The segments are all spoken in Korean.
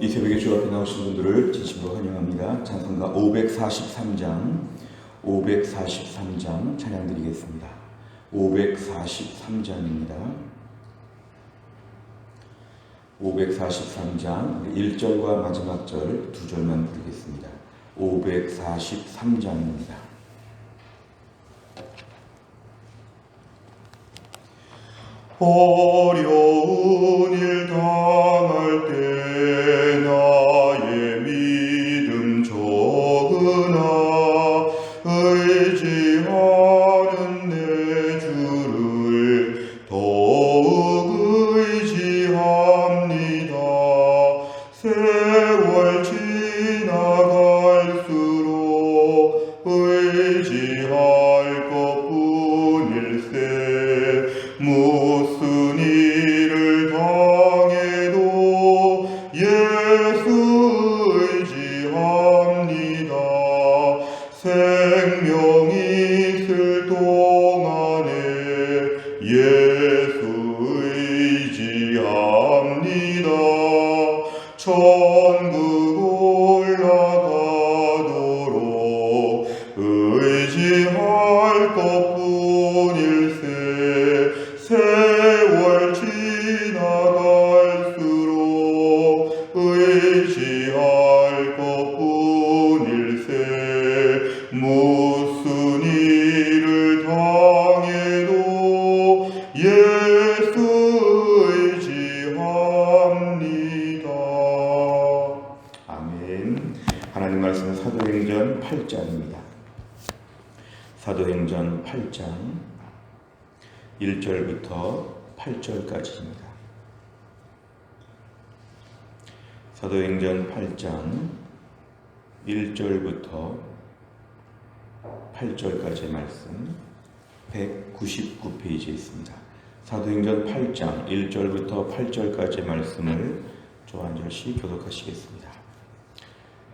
이 새벽에 주 앞에 나오신 분들을 진심으로 환영합니다. 찬송가 543장 찬양 드리겠습니다. 543장입니다. 543장 1절과 마지막 절 2절만 부르겠습니다. 543장입니다. 어려운 일 당할 때 나의 믿음 적으나 의지하는 내 주를 더욱 의지합니다. 세월 지나갈수록 의지할 것뿐일세. 무슨 일을 당해도 예수 의지합니다. 생명이 있을 동안에 예수 의지합니다. 천국 올라가도록 의지할 것뿐일세. 세월 지나갈수록 의지할 것뿐일세. 무슨 일을 당해도 예수 의지합니다. 아멘. 하나님 말씀은 사도행전 8장입니다. 사도행전 8장 1절부터 8절까지입니다. 사도행전 8장 1절부터 8절까지의 말씀 199페이지에 있습니다. 사도행전 8장 1절부터 8절까지의 말씀을 저 한 절씩 교독하시겠습니다.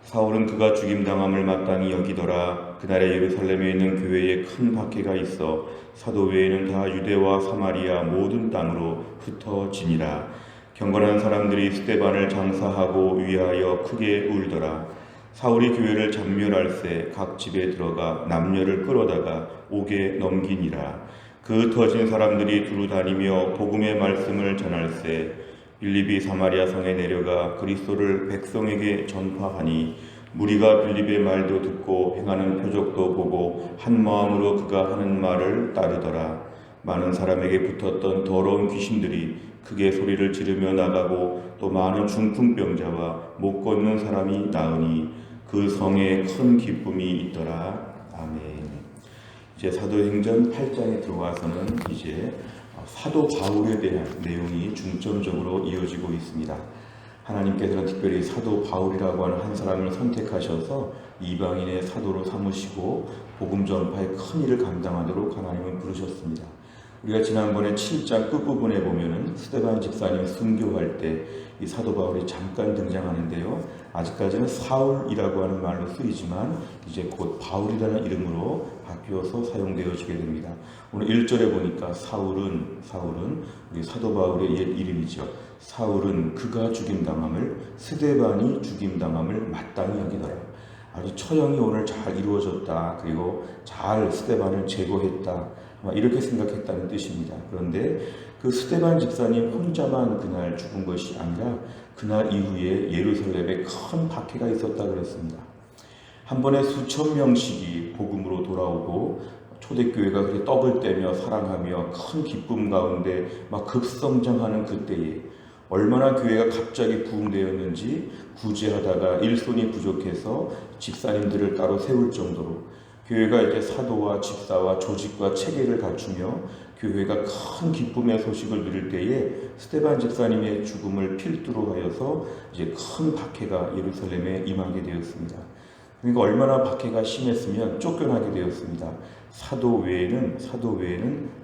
사울은 그가 죽임당함을 마땅히 여기더라. 그날에 예루살렘에 있는 교회에 큰 박해가 있어 사도 외에는 다 유대와 사마리아 모든 땅으로 흩어지니라. 경건한 사람들이 스데반을 장사하고 위하여 크게 울더라. 사울이 교회를 잡멸할새 각 집에 들어가 남녀를 끌어다가 옥에 넘기니라. 그 흩어진 사람들이 두루 다니며 복음의 말씀을 전할새 빌립이 사마리아 성에 내려가 그리스도를 백성에게 전파하니 무리가 빌립의 말도 듣고 행하는 표적도 보고 한 마음으로 그가 하는 말을 따르더라. 많은 사람에게 붙었던 더러운 귀신들이 크게 소리를 지르며 나가고 또 많은 중풍병자와 못 걷는 사람이 나으니 그 성에 큰 기쁨이 있더라. 아멘. 이제 사도행전 8장에 들어와서는 이제 사도 바울에 대한 내용이 중점적으로 이어지고 있습니다. 하나님께서는 특별히 사도 바울이라고 하는 한 사람을 선택하셔서 이방인의 사도로 삼으시고 복음 전파의 큰 일을 감당하도록 하나님은 부르셨습니다. 우리가 지난번에 7장 끝부분에 보면은 스데반 집사님 순교할 때 이 사도 바울이 잠깐 등장하는데요. 아직까지는 사울이라고 하는 말로 쓰이지만 이제 곧 바울이라는 이름으로 바뀌어서 사용되어지게 됩니다. 오늘 1절에 보니까 사울은 우리 사도 바울의 옛 이름이죠. 사울은 그가 죽임당함을 스데반이 죽임당함을 마땅히 여기더라. 아주 처형이 오늘 잘 이루어졌다. 그리고 잘 스데반을 제거했다. 이렇게 생각했다는 뜻입니다. 그런데 그 스데반 집사님 혼자만 그날 죽은 것이 아니라 그날 이후에 예루살렘에 큰 박해가 있었다 그랬습니다. 한 번에 수천 명씩이 복음으로 돌아오고 초대교회가 그렇게 떡을 떼며 사랑하며 큰 기쁨 가운데 막 급성장하는 그때에 얼마나 교회가 갑자기 부흥되었는지 구제하다가 일손이 부족해서 집사님들을 따로 세울 정도로 교회가 이제 사도와 집사와 조직과 체계를 갖추며 교회가 큰 기쁨의 소식을 누릴 때에 스데반 집사님의 죽음을 필두로 하여서 이제 큰 박해가 예루살렘에 임하게 되었습니다. 그러니까 얼마나 박해가 심했으면 쫓겨나게 되었습니다. 사도 외에는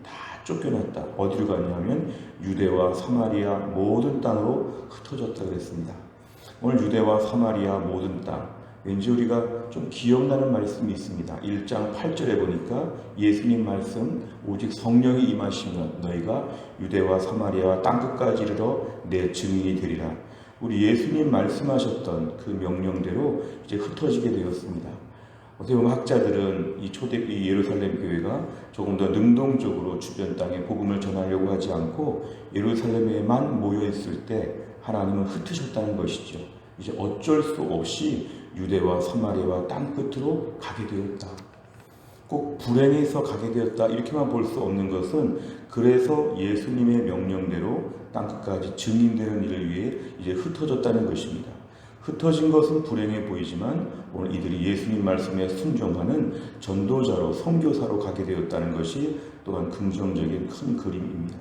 다 쫓겨났다. 어디로 갔냐면 유대와 사마리아 모든 땅으로 흩어졌다 그랬습니다. 오늘 유대와 사마리아 모든 땅, 왠지 우리가 좀 기억나는 말씀이 있습니다. 1장 8절에 보니까 예수님 말씀, 오직 성령이 임하시면 너희가 유대와 사마리아와 땅끝까지 이르러 내 증인이 되리라. 우리 예수님 말씀하셨던 그 명령대로 이제 흩어지게 되었습니다. 어떻게 보면 학자들은 이 예루살렘 교회가 조금 더 능동적으로 주변 땅에 복음을 전하려고 하지 않고 예루살렘에만 모여 있을 때 하나님은 흩으셨다는 것이죠. 이제 어쩔 수 없이 유대와 사마리아와 땅 끝으로 가게 되었다. 꼭 불행해서 가게 되었다 이렇게만 볼 수 없는 것은 그래서 예수님의 명령대로 땅끝까지 증인되는 일을 위해 이제 흩어졌다는 것입니다. 흩어진 것은 불행해 보이지만 오늘 이들이 예수님 말씀에 순종하는 전도자로 선교사로 가게 되었다는 것이 또한 긍정적인 큰 그림입니다.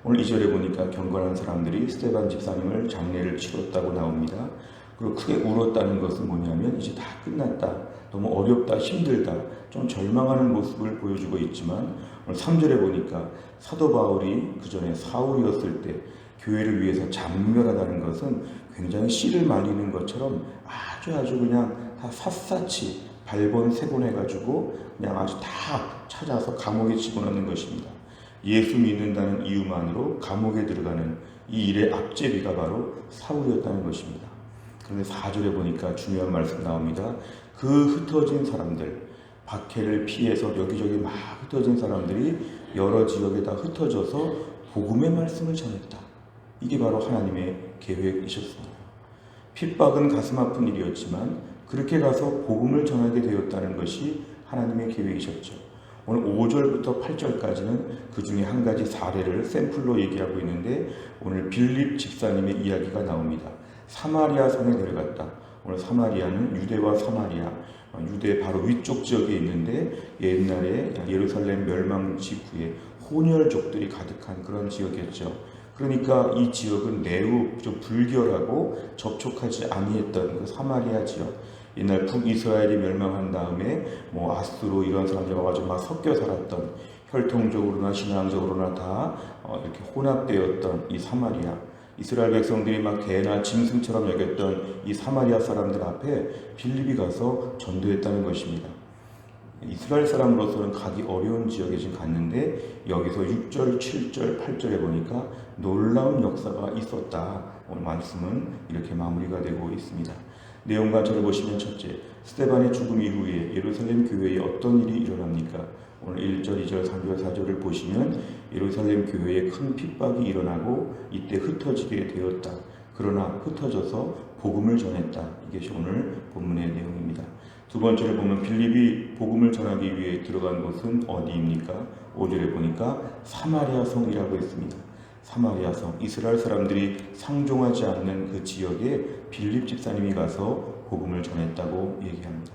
오늘 2절에 보니까 경건한 사람들이 스데반 집사님을 장례를 치렀다고 나옵니다. 그리고 크게 울었다는 것은 뭐냐면 이제 다 끝났다, 너무 어렵다, 힘들다, 좀 절망하는 모습을 보여주고 있지만 오늘 3절에 보니까 사도 바울이 그 전에 사울이었을 때 교회를 위해서 장멸하다는 것은 굉장히 씨를 말리는 것처럼 아주 그냥 다 샅샅이 발본세본해가지고 그냥 아주 다 찾아서 감옥에 집어넣는 것입니다. 예수 믿는다는 이유만으로 감옥에 들어가는 이 일의 앞제비가 바로 사울이었다는 것입니다. 그런데 4절에 보니까 중요한 말씀 나옵니다. 그 흩어진 사람들, 박해를 피해서 여기저기 막 흩어진 사람들이 여러 지역에다 흩어져서 복음의 말씀을 전했다. 이게 바로 하나님의 계획이셨습니다. 핍박은 가슴 아픈 일이었지만 그렇게 가서 복음을 전하게 되었다는 것이 하나님의 계획이셨죠. 오늘 5절부터 8절까지는 그 중에 한 가지 사례를 샘플로 얘기하고 있는데 오늘 빌립 집사님의 이야기가 나옵니다. 사마리아 성에 내려갔다. 오늘 사마리아는 유대와 사마리아, 유대 바로 위쪽 지역에 있는데 옛날에 예루살렘 멸망 직후에 혼혈족들이 가득한 그런 지역이었죠. 그러니까 이 지역은 매우 좀 불결하고 접촉하지 아니했던 그 사마리아 지역. 옛날 북이스라엘이 멸망한 다음에 아수로 이런 사람들 와가지고 막 섞여 살았던, 혈통적으로나 신앙적으로나 다 이렇게 혼합되었던 이 사마리아. 이스라엘 백성들이 막 개나 짐승처럼 여겼던 이 사마리아 사람들 앞에 빌립이 가서 전도했다는 것입니다. 이스라엘 사람으로서는 가기 어려운 지역에 지금 갔는데 여기서 6절, 7절, 8절에 보니까 놀라운 역사가 있었다. 오늘 말씀은 이렇게 마무리가 되고 있습니다. 내용 관찰을 보시면 첫째, 스데반의 죽음 이후에 예루살렘 교회에 어떤 일이 일어납니까? 오늘 1절, 2절, 3절, 4절을 보시면 예루살렘 교회에 큰 핍박이 일어나고 이때 흩어지게 되었다. 그러나 흩어져서 복음을 전했다. 이것이 오늘 본문의 내용입니다. 두 번째를 보면 빌립이 복음을 전하기 위해 들어간 곳은 어디입니까? 5절에 보니까 사마리아 성이라고 했습니다. 사마리아 성, 이스라엘 사람들이 상종하지 않는 그 지역에 빌립 집사님이 가서 복음을 전했다고 얘기합니다.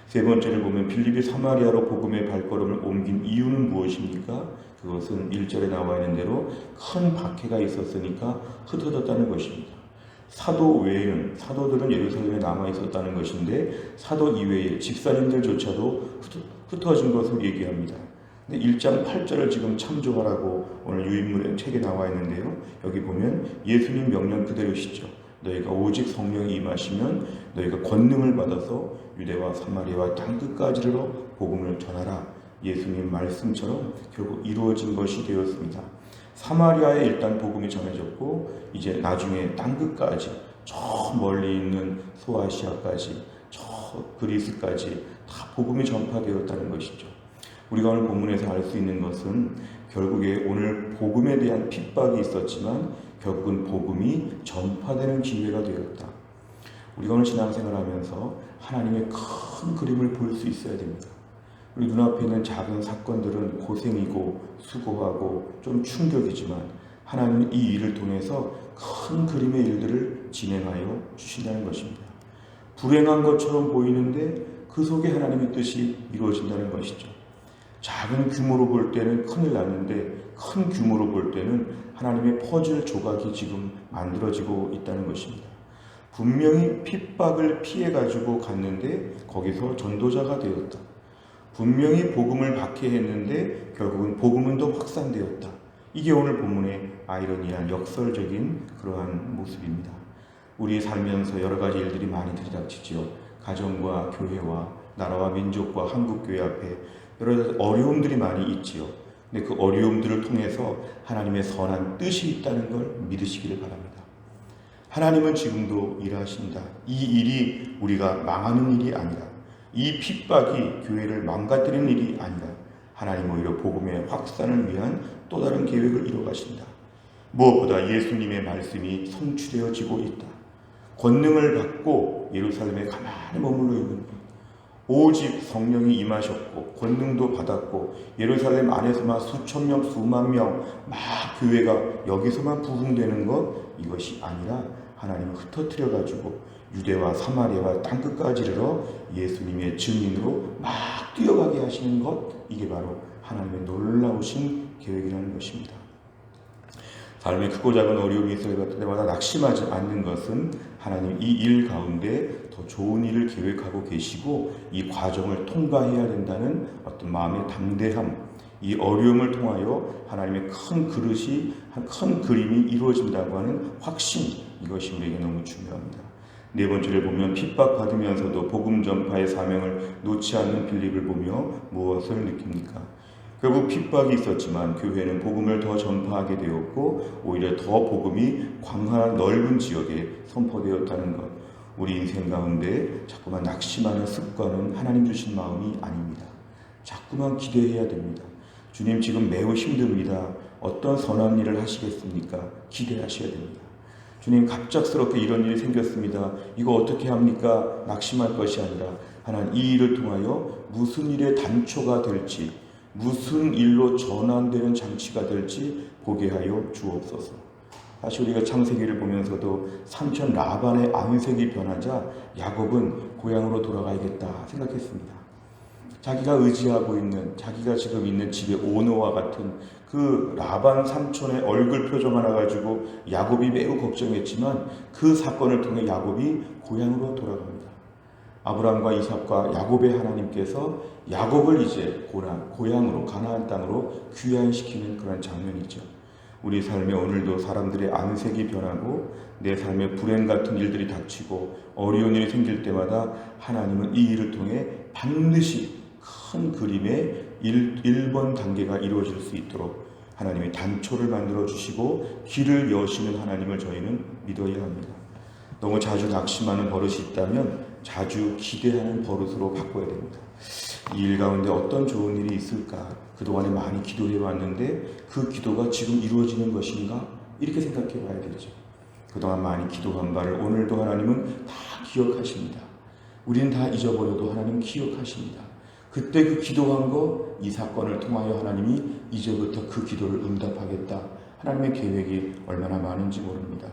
세 번째를 보면 빌립이 사마리아로 복음의 발걸음을 옮긴 이유는 무엇입니까? 그것은 1절에 나와 있는 대로 큰 박해가 있었으니까 흩어졌다는 것입니다. 사도 외에는, 사도들은 예루살렘에 남아 있었다는 것인데 사도 이외에 집사님들조차도 흩어진 것을 얘기합니다. 근데 1장 8절을 지금 참조하라고 오늘 유인물의 책에 나와 있는데요. 여기 보면 예수님 명령 그대로시죠. 너희가 오직 성령이 임하시면 너희가 권능을 받아서 유대와 사마리아와 땅끝까지로 복음을 전하라. 예수님 말씀처럼 결국 이루어진 것이 되었습니다. 사마리아에 일단 복음이 전해졌고 이제 나중에 땅끝까지 저 멀리 있는 소아시아까지 저 그리스까지 다 복음이 전파되었다는 것이죠. 우리가 오늘 본문에서 알 수 있는 것은 결국에 오늘 복음에 대한 핍박이 있었지만 결국은 복음이 전파되는 기회가 되었다. 우리가 오늘 신앙생활하면서 하나님의 큰 그림을 볼 수 있어야 됩니다. 우리 눈앞에 있는 작은 사건들은 고생이고 수고하고 좀 충격이지만 하나님은 이 일을 통해서 큰 그림의 일들을 진행하여 주신다는 것입니다. 불행한 것처럼 보이는데 그 속에 하나님의 뜻이 이루어진다는 것이죠. 작은 규모로 볼 때는 큰일 났는데 큰 규모로 볼 때는 하나님의 퍼즐 조각이 지금 만들어지고 있다는 것입니다. 분명히 핍박을 피해가지고 갔는데 거기서 전도자가 되었다. 분명히 복음을 박해했는데 결국은 복음은 더 확산되었다. 이게 오늘 본문의 아이러니한 역설적인 그러한 모습입니다. 우리 살면서 여러 가지 일들이 많이 들이닥치지요. 가정과 교회와 나라와 민족과 한국교회 앞에 여러 어려움들이 많이 있지요. 근데 그 어려움들을 통해서 하나님의 선한 뜻이 있다는 걸 믿으시기를 바랍니다. 하나님은 지금도 일하신다. 이 일이 우리가 망하는 일이 아니라, 이 핍박이 교회를 망가뜨리는 일이 아니라 하나님 오히려 복음의 확산을 위한 또 다른 계획을 이루어가신다. 무엇보다 예수님의 말씀이 성취되어지고 있다. 권능을 받고 예루살렘에 가만히 머물러 있는 것, 오직 성령이 임하셨고 권능도 받았고 예루살렘 안에서만 수천 명 수만 명 막 교회가 여기서만 부흥되는 것, 이것이 아니라 하나님을 흩어뜨려 가지고 유대와 사마리아와 땅끝까지 이르러 예수님의 증인으로 막 뛰어가게 하시는 것, 이게 바로 하나님의 놀라우신 계획이라는 것입니다. 삶의 크고 작은 어려움이 있을 때마다 낙심하지 않는 것은 하나님 이 일 가운데 더 좋은 일을 계획하고 계시고 이 과정을 통과해야 된다는 어떤 마음의 담대함, 이 어려움을 통하여 하나님의 큰 그릇이, 큰 그림이 이루어진다고 하는 확신, 이것이 우리에게 너무 중요합니다. 네 번째를 보면 핍박받으면서도 복음 전파의 사명을 놓지 않는 빌립을 보며 무엇을 느낍니까? 결국 핍박이 있었지만 교회는 복음을 더 전파하게 되었고 오히려 더 복음이 광활한 넓은 지역에 선포되었다는 것. 우리 인생 가운데 자꾸만 낙심하는 습관은 하나님 주신 마음이 아닙니다. 자꾸만 기대해야 됩니다. 주님 지금 매우 힘듭니다. 어떤 선한 일을 하시겠습니까? 기대하셔야 됩니다. 주님 갑작스럽게 이런 일이 생겼습니다. 이거 어떻게 합니까? 낙심할 것이 아니라 하나님 이 일을 통하여 무슨 일의 단초가 될지, 무슨 일로 전환되는 장치가 될지 보게 하여 주옵소서. 사실 우리가 창세기를 보면서도 삼촌 라반의 안색이 변하자 야곱은 고향으로 돌아가야겠다 생각했습니다. 자기가 의지하고 있는, 자기가 지금 있는 집의 오너와 같은 그 라반 삼촌의 얼굴 표정 하나 가지고 야곱이 매우 걱정했지만 그 사건을 통해 야곱이 고향으로 돌아갑니다. 아브라함과 이삭과 야곱의 하나님께서 야곱을 이제 고향으로 가나안 땅으로 귀환시키는 그런 장면이죠. 우리 삶에 오늘도 사람들의 안색이 변하고 내 삶에 불행 같은 일들이 닥치고 어려운 일이 생길 때마다 하나님은 이 일을 통해 반드시 큰 그림의 1번 단계가 이루어질 수 있도록 하나님이 단초를 만들어 주시고 길을 여시는 하나님을 저희는 믿어야 합니다. 너무 자주 낙심하는 버릇이 있다면 자주 기대하는 버릇으로 바꿔야 됩니다. 이 일 가운데 어떤 좋은 일이 있을까? 그동안에 많이 기도해 왔는데 그 기도가 지금 이루어지는 것인가? 이렇게 생각해 봐야 되죠. 그동안 많이 기도한 바를 오늘도 하나님은 다 기억하십니다. 우리는 다 잊어버려도 하나님은 기억하십니다. 그때 그 기도한 거, 이 사건을 통하여 하나님이 이제부터 그 기도를 응답하겠다. 하나님의 계획이 얼마나 많은지 모릅니다.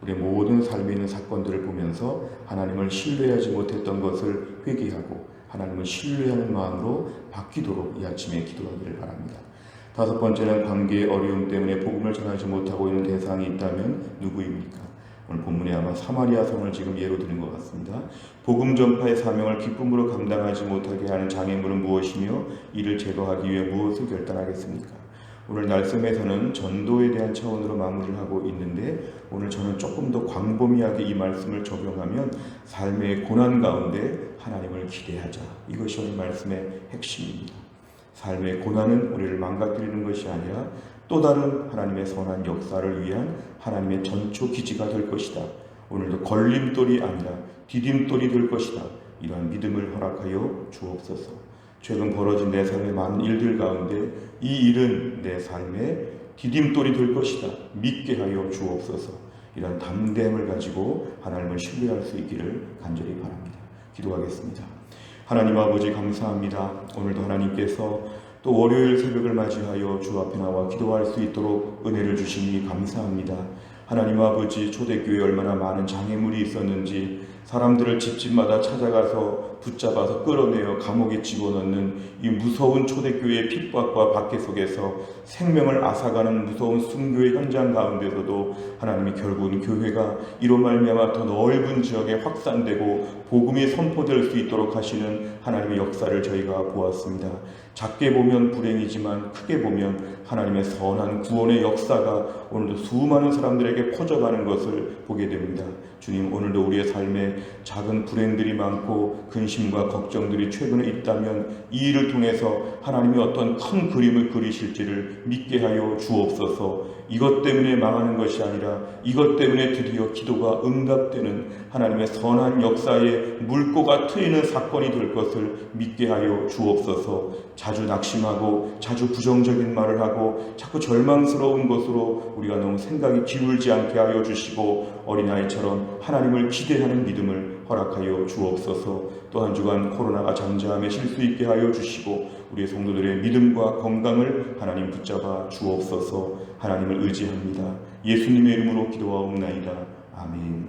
우리의 모든 삶에 있는 사건들을 보면서 하나님을 신뢰하지 못했던 것을 회개하고 하나님을 신뢰하는 마음으로 바뀌도록 이 아침에 기도하기를 바랍니다. 다섯 번째는 관계의 어려움 때문에 복음을 전하지 못하고 있는 대상이 있다면 누구입니까? 오늘 본문에 아마 사마리아 성을 지금 예로 드는 것 같습니다. 복음 전파의 사명을 기쁨으로 감당하지 못하게 하는 장애물은 무엇이며 이를 제거하기 위해 무엇을 결단하겠습니까? 오늘 말씀에서는 전도에 대한 차원으로 마무리를 하고 있는데 오늘 저는 조금 더 광범위하게 이 말씀을 적용하면 삶의 고난 가운데 하나님을 기대하자. 이것이 오늘 말씀의 핵심입니다. 삶의 고난은 우리를 망가뜨리는 것이 아니라 또 다른 하나님의 선한 역사를 위한 하나님의 전초 기지가 될 것이다. 오늘도 걸림돌이 아니라 디딤돌이 될 것이다. 이러한 믿음을 허락하여 주옵소서. 최근 벌어진 내 삶의 많은 일들 가운데 이 일은 내 삶의 디딤돌이 될 것이다. 믿게 하여 주옵소서. 이런 담대함을 가지고 하나님을 신뢰할 수 있기를 간절히 바랍니다. 기도하겠습니다. 하나님 아버지 감사합니다. 오늘도 하나님께서 또 월요일 새벽을 맞이하여 주 앞에 나와 기도할 수 있도록 은혜를 주시니 감사합니다. 하나님 아버지, 초대교회에 얼마나 많은 장애물이 있었는지 사람들을 집집마다 찾아가서 붙잡아서 끌어내어 감옥에 집어넣는 이 무서운 초대교회의 핍박과 박해 속에서 생명을 앗아가는 무서운 순교의 현장 가운데서도 하나님이 결국은 교회가 이로 말미암아 더 넓은 지역에 확산되고 복음이 선포될 수 있도록 하시는 하나님의 역사를 저희가 보았습니다. 작게 보면 불행이지만 크게 보면 하나님의 선한 구원의 역사가 오늘도 수많은 사람들에게 퍼져가는 것을 보게 됩니다. 주님, 오늘도 우리의 삶에 작은 불행들이 많고 근심과 걱정들이 최근에 있다면 이 일을 통해서 하나님이 어떤 큰 그림을 그리실지를 믿게 하여 주옵소서. 이것 때문에 망하는 것이 아니라 이것 때문에 드디어 기도가 응답되는 하나님의 선한 역사의 물꼬가 트이는 사건이 될 것을 믿게 하여 주옵소서. 자주 낙심하고 자주 부정적인 말을 하고 자꾸 절망스러운 것으로 우리가 너무 생각이 기울지 않게 하여 주시고 어린아이처럼 하나님을 기대하는 믿음을 허락하여 주옵소서. 또 한 주간 코로나가 잠잠해 쉴 수 있게 하여 주시고 우리의 성도들의 믿음과 건강을 하나님 붙잡아 주옵소서. 하나님을 의지합니다. 예수님의 이름으로 기도하옵나이다. 아멘.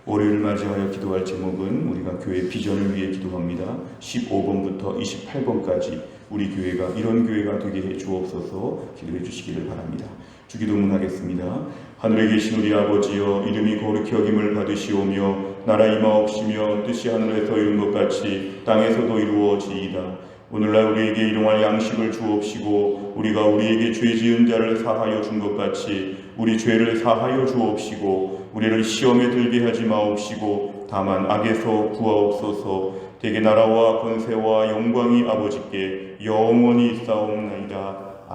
월요일 맞이하여 기도할 제목은 우리가 교회 비전을 위해 기도합니다. 15번부터 28번까지 우리 교회가 이런 교회가 되게 해 주옵소서. 기도해 주시기를 바랍니다. 주기도문 하겠습니다. 하늘에 계신 우리 아버지여, 이름이 거룩히 여김을 받으시오며 나라 임하옵시며 뜻이 하늘에서 이룬 것 같이 땅에서도 이루어지이다. 오늘날 우리에게 일용할 양식을 주옵시고 우리가 우리에게 죄 지은 자를 사하여 준 것 같이 우리 죄를 사하여 주옵시고 우리를 시험에 들게 하지 마옵시고 다만 악에서 구하옵소서. 대개 나라와 권세와 영광이 아버지께 영원히 있사옵나이다.